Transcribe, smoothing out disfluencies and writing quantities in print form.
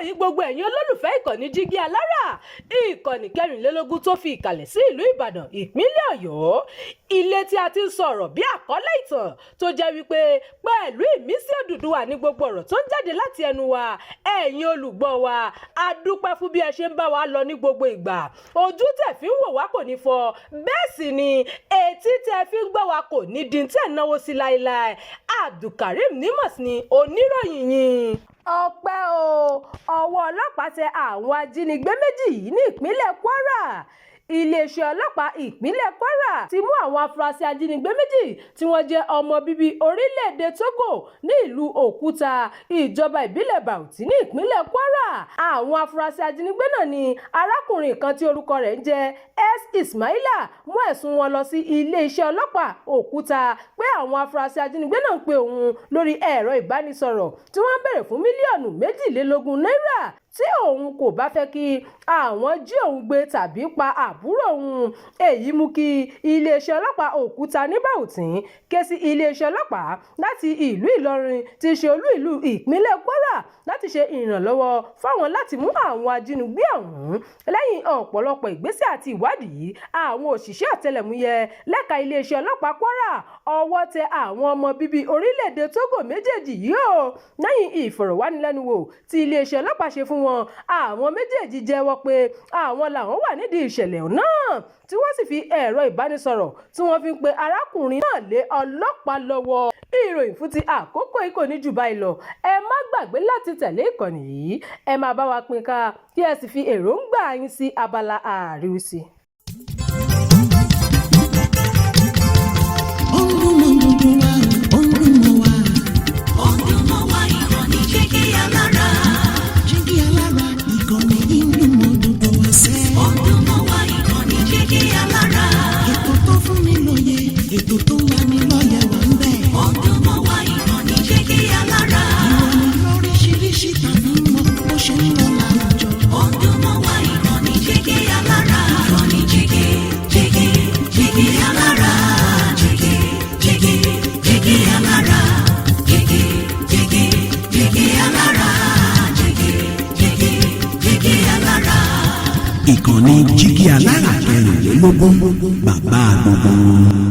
yìí gbogbo ẹ̀yin olólùfẹ́ ìkànnì Jígí Alára, ìkànnì kẹrìnlélógún tó fi ìkàlẹ̀ sí ìlú Ìbàdàn, ìpínlẹ̀ Ọ̀yọ́. Ilé tí a ti ń sọ̀rọ̀ bí àkọ́lé ìtàn tó jẹ́ wípé pẹ̀lú ìmísí Odùduwà ní gbogbo ọ̀rọ̀ tó ń jáde láti ẹnu wa. Ẹ̀yin olùgbọ́ wa, a dúpẹ́ fún bí ẹ ṣe ń bá wa lọ ní gbogbo ìgbà. Ojú tẹ́ fi ń wò wá kò ní fọ́, bẹ́ẹ̀ sì ni etí tẹ́ fi ń gbọ́ wa kò ní di tẹ́ náwó sí láéláé. Abdulkareem Nimas ni oníròyìn yín. Ọpẹ́ o, ọwọ́ ọlọ́pàá tẹ àwọn ajínigbé méjì yìí ní ìpínlẹ̀ Kwàrà. Iléeṣẹ́ ọlọ́pàá ìpínlẹ̀ Kwàrà ti mú àwọn afurasí ajínigbé méjì tí wọ́n jẹ́ ọmọ bíbí orílẹ̀-èdè Togo ní ìlú Òkúta, ìjọba ìbílẹ̀ Bauchi ní ìpínlẹ̀ Kwàrà. Àwọn afurasí ajínigbé náà ni arákùnrin kan tí orúkọ rẹ̀ ń jẹ́ S. Ismaila mú ẹ̀sùn wọn lọ sí iléeṣẹ́ ọlọ́pàá Òkúta pé àwọn afurasí ajínigbé náà ń pe òun lórí ẹ̀rọ ìbánisọ̀rọ̀ tí wọ́n ń béèrè fún mílíọ̀nù 22 náírà tí òun kò bá fẹ́ kí àwọn jí òun gbé tàbí pa àbúrò òun. Èyí mú kí iléeṣẹ́ ọlọ́pàá Òkúta ní Bauchi ké sí iléeṣẹ́ ọlọ́pàá láti ìlú Ìlọrin tí ṣe olú ìlú ìpínlẹ̀ Kwàrà láti ṣe ìrànlọ́wọ́ fáwọn láti mú àwọn ajínigbé ọ̀hún. Lẹ́yìn ọ̀pọ̀lọpọ̀ ìgbésẹ̀ àti ìwádìí àwọn òṣìṣẹ́ ọ̀tẹlẹ̀múyẹ́ lẹ́ka iléeṣẹ́ ọlọ́pàá Kwàrà ọwọ́ tẹ àwọn ọmọ bíbí orílẹ̀-èdè Togo méjèèjì yìí o. Lẹ́yìn ìfọ̀rọ̀wánilẹ́nuwò tí iléeṣẹ́ ọlọ́pàá ṣe fún wọn, àwọn méjèèjì jẹ́wọ́ pé àwọn làwọn wà nídìí ìṣẹ̀lẹ̀ náà tí wọ́n sì fi ẹ̀rọ ìbánisọ̀rọ̀ tí wọ́n fi ń pe arákùnrin náà lé ọlọ́pàá lọ́wọ́. Ìròyìn fún ti àkókò yìí kò ní jù báyìí lọ. Ẹ má gbàgbé láti tẹ̀lé ìkànnì yìí. Ẹ máa bá wa pín ká kí ẹ sì fi èròǹgbà yín sí abala àríwísí. Ètò tó wà ní lọ́yẹ̀ wà ń bẹ̀. Ọdún mọ́ wá ìkànnì Jígí Alára. Ìròyìn lóríṣiríṣi tàbí mọ bó ṣe ń lọ láwùjọ. Ọdún mọ́ wá ìkànnì Jígí Alára. Ìkànnì Jígí Alára. Jígí Alára. Jígí Alára. Jígí Alára. Ìkànnì Jígí Alára 24 bàbá gbogbo.